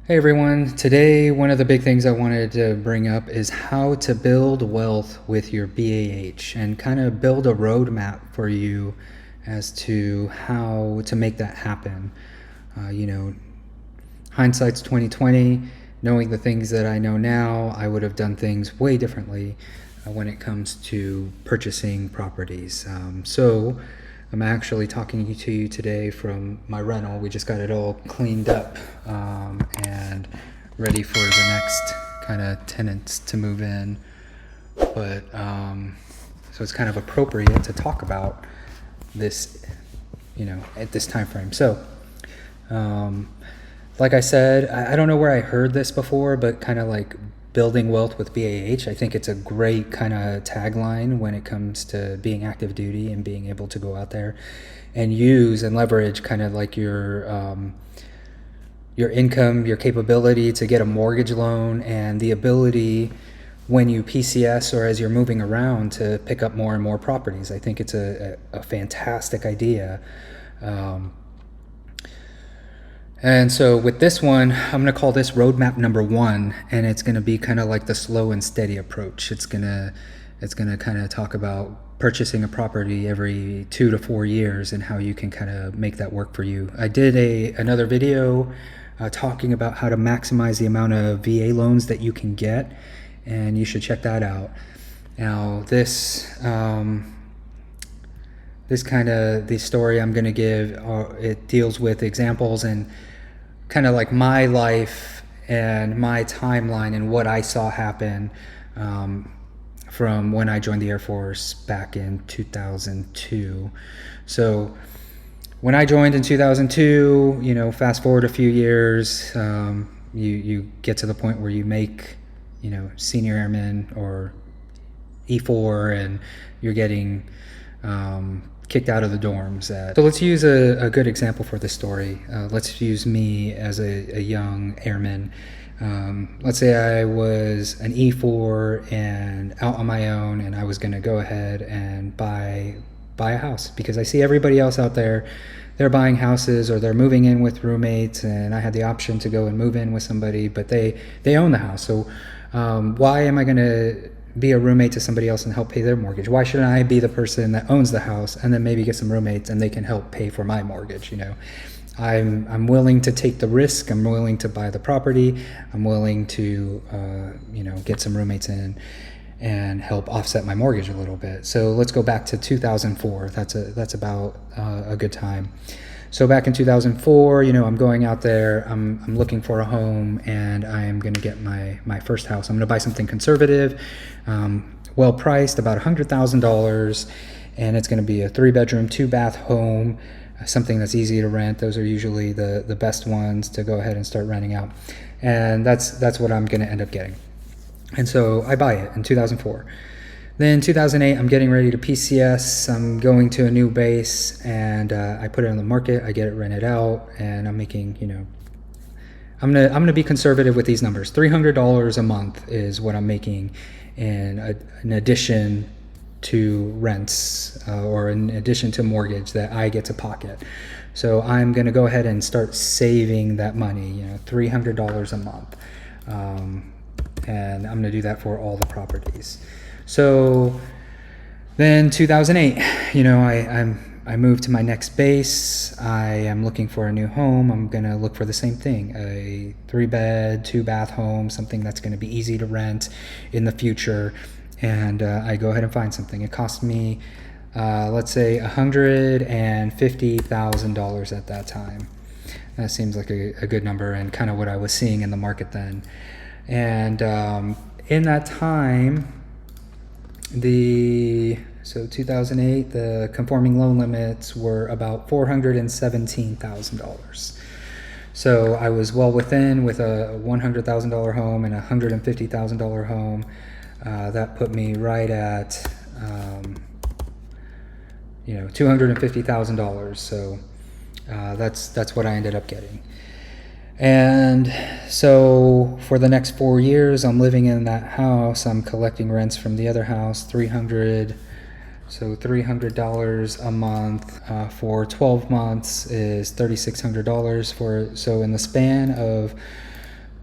Hey everyone, today one of the big things I wanted to bring up is how to build wealth with your BAH and kind of build a roadmap for you as to how to make that happen. Hindsight's 2020. Knowing the things that I know now, I would have done things way differently when it comes to purchasing properties. So I'm actually talking to you today from my rental. We just got it all cleaned up and ready for the next kind of tenants to move in. But so it's kind of appropriate to talk about this, at this time frame. So like I said, I don't know where I heard this before, but kind of like building wealth with BAH. I think it's a great kind of tagline when it comes to being active duty and being able to go out there and use and leverage kind of like your income, your capability to get a mortgage loan, and the ability when you PCS or as you're moving around to pick up more and more properties. I think it's a fantastic idea. And so with this one, I'm going to call this roadmap number 1, and it's going to be kind of like the slow and steady approach. It's going to kind of talk about purchasing a property every 2 to 4 years and how you can kind of make that work for you. I did another video talking about how to maximize the amount of VA loans that you can get, and you should check that out. Now this kind of the story I'm going to give, it deals with examples and kind of like my life and my timeline and what I saw happen from when I joined the Air Force back in 2002. So when I joined in 2002, fast forward a few years, you get to the point where you make, senior airman or E4, and you're getting kicked out of the dorms. So let's use a good example for this story. Let's use me as a young airman. Let's say I was an E4 and out on my own, and I was going to go ahead and buy a house because I see everybody else out there, they're buying houses or they're moving in with roommates, and I had the option to go and move in with somebody, but they own the house. So why am I going to be a roommate to somebody else and help pay their mortgage? Why shouldn't I be the person that owns the house and then maybe get some roommates and they can help pay for my mortgage? I'm willing to take the risk. I'm willing to buy the property. I'm willing to get some roommates in and help offset my mortgage a little bit. So let's go back to 2004. That's about a good time. So back in 2004, I'm going out there, I'm looking for a home, and I'm going to get my first house. I'm going to buy something conservative, well priced, about $100,000, and it's going to be a 3-bedroom, 2-bath home, something that's easy to rent. Those are usually the best ones to go ahead and start renting out. And that's what I'm going to end up getting. And so I buy it in 2004. Then 2008, I'm getting ready to PCS. I'm going to a new base, and I put it on the market. I get it rented out, and I'm making, I'm gonna be conservative with these numbers. $300 a month is what I'm making in addition to rents or in addition to mortgage that I get to pocket. So I'm gonna go ahead and start saving that money. $300 a month, and I'm gonna do that for all the properties. So then 2008, I moved to my next base. I am looking for a new home. I'm going to look for the same thing, a 3-bed, 2-bath home, something that's going to be easy to rent in the future. And I go ahead and find something. It cost me, let's say, $150,000 at that time. That seems like a good number and kind of what I was seeing in the market then. And in that time, 2008, the conforming loan limits were about $417,000. So I was well within with a $100,000 home and a $150,000 home. That put me right at $250,000. So that's what I ended up getting. And so for the next 4 years, I'm living in that house. I'm collecting rents from the other house, $300 a month for 12 months is $3,600. So in the span of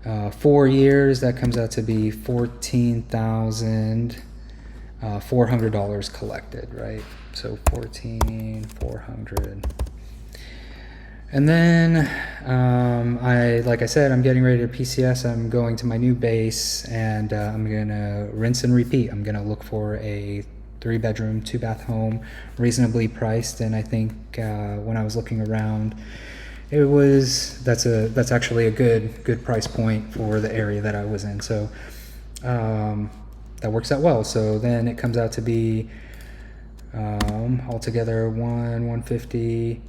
4 years, that comes out to be $14,400 collected, right? So 14,400. And then like I said, I'm getting ready to PCS. I'm going to my new base, and I'm gonna rinse and repeat. I'm gonna look for a 3-bedroom, 2-bath home, reasonably priced. And I think when I was looking around, that's actually a good price point for the area that I was in. So that works out well. So then it comes out to be altogether $150.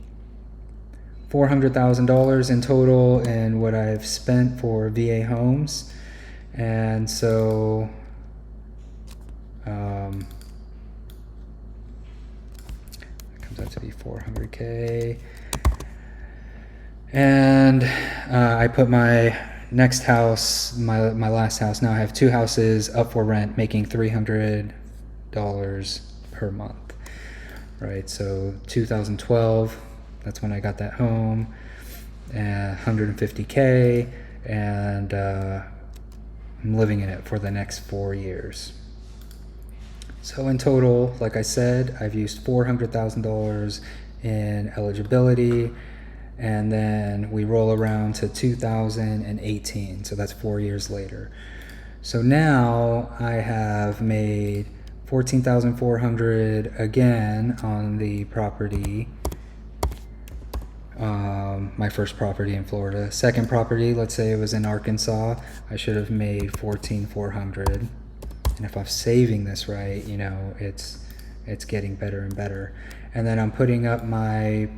$400,000 in total in what I've spent for VA homes. And so it comes out to be $400K. And I put my next house, my last house, now I have 2 houses up for rent, making $300 per month, right? So 2012, that's when I got that home, 150K, and I'm living in it for the next 4 years. So in total, like I said, I've used $400,000 in eligibility, and then we roll around to 2018, so that's 4 years later. So now I have made $14,400 again on the property. My first property in Florida. Second property, let's say it was in Arkansas, I should have made $14,400. And if I'm saving this right, you know, it's getting better and better. And then I'm putting up my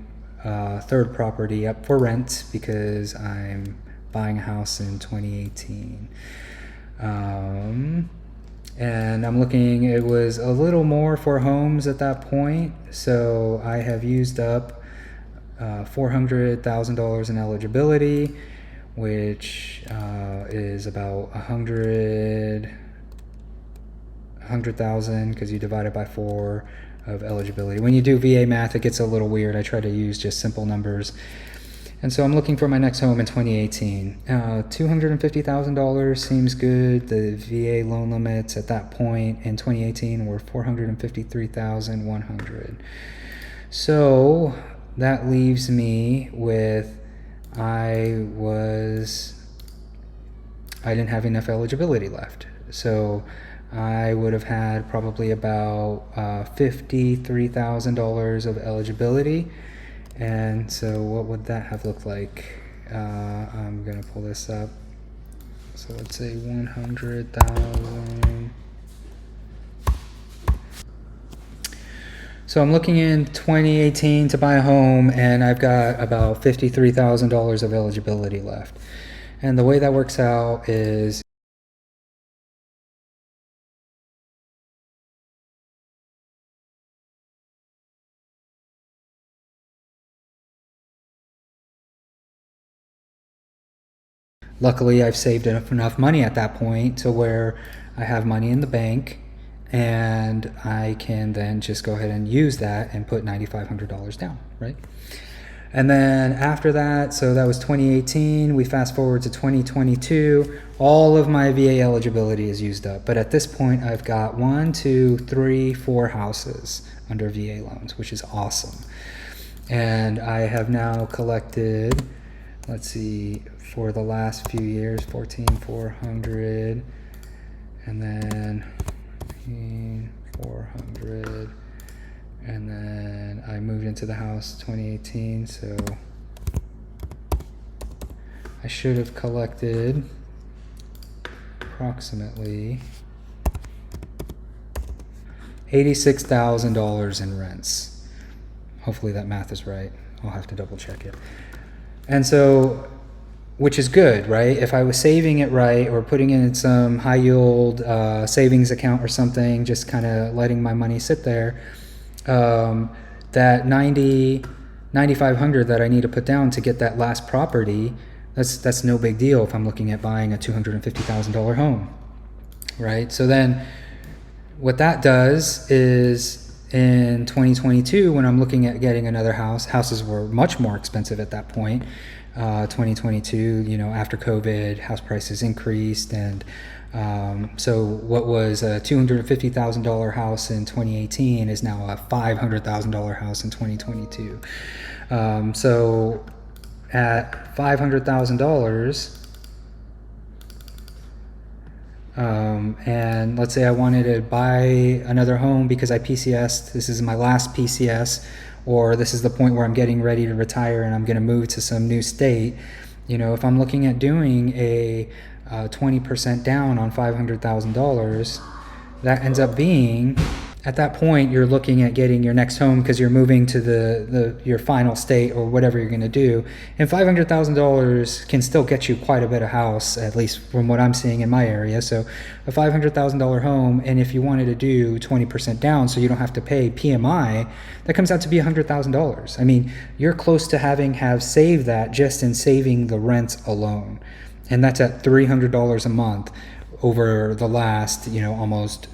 third property up for rent because I'm buying a house in 2018. And I'm looking, it was a little more for homes at that point. So I have used up $400,000 in eligibility, which is about 100,000 because you divide it by 4 of eligibility. When you do VA math, it gets a little weird. I try to use just simple numbers. And so I'm looking for my next home in 2018. $250,000 seems good. The VA loan limits at that point in 2018 were $453,100. So that leaves me with, I didn't have enough eligibility left. So I would have had probably about $53,000 of eligibility. And so what would that have looked like? I'm gonna pull this up. So let's say 100,000. So I'm looking in 2018 to buy a home, and I've got about $53,000 of eligibility left. And the way that works out is luckily I've saved enough money at that point to where I have money in the bank, and I can then just go ahead and use that and put $9,500 down, right? And then after that, so that was 2018, we fast forward to 2022, all of my VA eligibility is used up. But at this point, I've got 1, 2, 3, 4 houses under VA loans, which is awesome. And I have now collected, let's see, for the last few years, 14,400, and then 400, and then I moved into the house 2018, so I should have collected approximately $86,000 in rents. Hopefully that math is right. I'll have to double check it. And so, which is good, right? If I was saving it right, or putting it in some high yield savings account or something, just kind of letting my money sit there, that $9,500 that I need to put down to get that last property, that's no big deal if I'm looking at buying a $250,000 home, right? So then what that does is in 2022, when I'm looking at getting another house, houses were much more expensive at that point. 2022, you know, after COVID, house prices increased, and so what was a $250,000 house in 2018 is now a $500,000 house in 2022. So at $500,000, and let's say I wanted to buy another home because I PCS'd, this is my last PCS, or this is the point where I'm getting ready to retire and I'm going to move to some new state. You know, if I'm looking at doing a 20% down on $500,000, that ends up being, at that point, you're looking at getting your next home because you're moving to your final state or whatever you're going to do. And $500,000 can still get you quite a bit of house, at least from what I'm seeing in my area. So a $500,000 home, and if you wanted to do 20% down so you don't have to pay PMI, that comes out to be $100,000. I mean, you're close to have saved that just in saving the rent alone. And that's at $300 a month over the last, you know, almost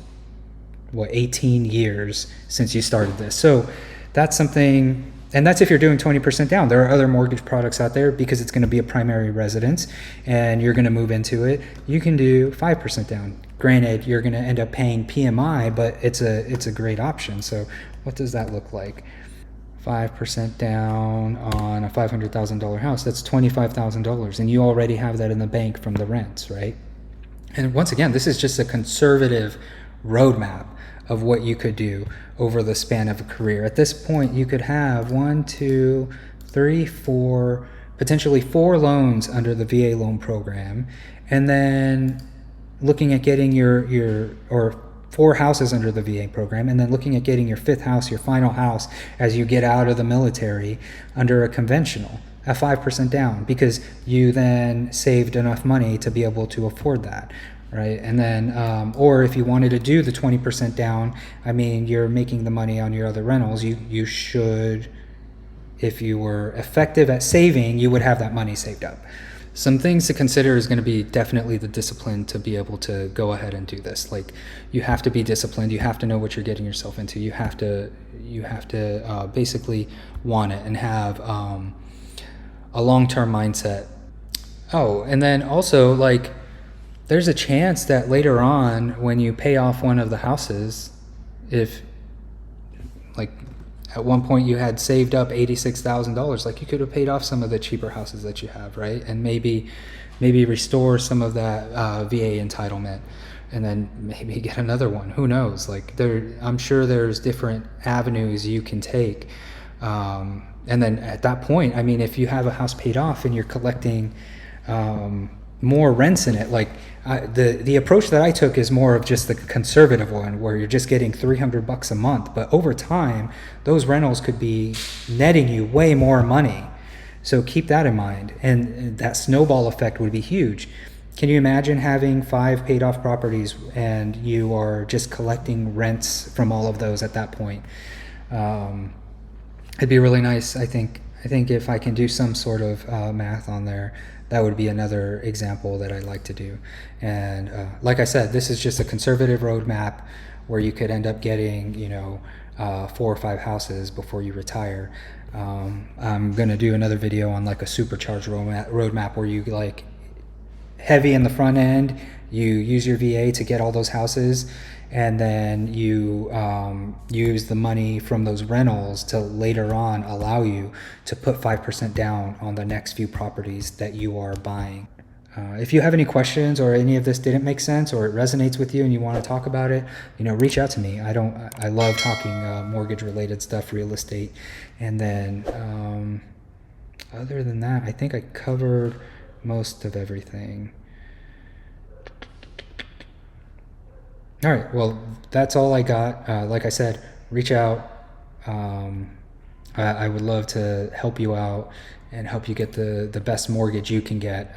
18 years since you started this. So that's something, and that's if you're doing 20% down. There are other mortgage products out there because it's going to be a primary residence and you're going to move into it. You can do 5% down. Granted, you're going to end up paying PMI, but it's a great option. So what does that look like? 5% down on a $500,000 house, that's $25,000, and you already have that in the bank from the rents, right? And once again, this is just a conservative roadmap of what you could do over the span of a career. At this point, you could have 1, 2, 3, 4, potentially 4 loans under the VA loan program, and then looking at getting or 4 houses under the VA program, and then looking at getting your 5th house, your final house, as you get out of the military under a conventional at 5% down, because you then saved enough money to be able to afford that. Right. And then, or if you wanted to do the 20% down, I mean, you're making the money on your other rentals. You should, if you were effective at saving, you would have that money saved up. Some things to consider is going to be definitely the discipline to be able to go ahead and do this. Like, you have to be disciplined. You have to know what you're getting yourself into. You have to basically want it and have a long-term mindset. Oh, and then also, like, there's a chance that later on, when you pay off one of the houses, if, like, at one point you had saved up $86,000, like, you could have paid off some of the cheaper houses that you have, right? And maybe restore some of that VA entitlement, and then maybe get another one. Who knows? Like, I'm sure there's different avenues you can take. And then at that point, I mean, if you have a house paid off and you're collecting more rents in it, like, the approach that I took is more of just the conservative one, where you're just getting $300 a month, but over time those rentals could be netting you way more money. So keep that in mind, and that snowball effect would be huge. Can you imagine having 5 paid off properties and you are just collecting rents from all of those at that point? It'd be really nice. I think if I can do some sort of math on there, that would be another example that I'd like to do. And like I said, this is just a conservative roadmap where you could end up getting, 4 or 5 houses before you retire. I'm gonna do another video on like a supercharged roadmap where you, like, heavy in the front end, you use your VA to get all those houses, and then you use the money from those rentals to later on allow you to put 5% down on the next few properties that you are buying. If you have any questions, or any of this didn't make sense, or it resonates with you and you want to talk about it, reach out to me. I love talking mortgage related stuff, real estate. And then other than that, I think I covered most of everything. All right, well, that's all I got. Like I said, reach out. I would love to help you out and help you get the best mortgage you can get.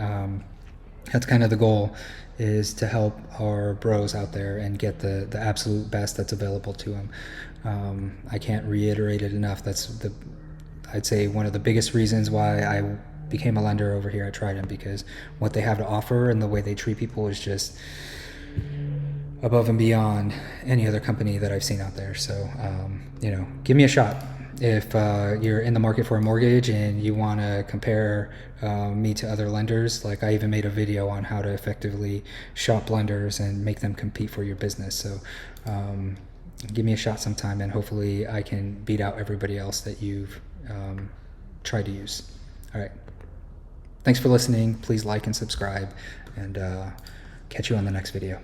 That's kind of the goal, is to help our bros out there and get the absolute best that's available to them. I can't reiterate it enough. I'd say one of the biggest reasons why I became a lender over here at Trident, because what they have to offer and the way they treat people is just above and beyond any other company that I've seen out there. So, give me a shot. If you're in the market for a mortgage and you want to compare me to other lenders, like I even made a video on how to effectively shop lenders and make them compete for your business. So give me a shot sometime, and hopefully I can beat out everybody else that you've tried to use. All right. Thanks for listening. Please like and subscribe, and catch you on the next video.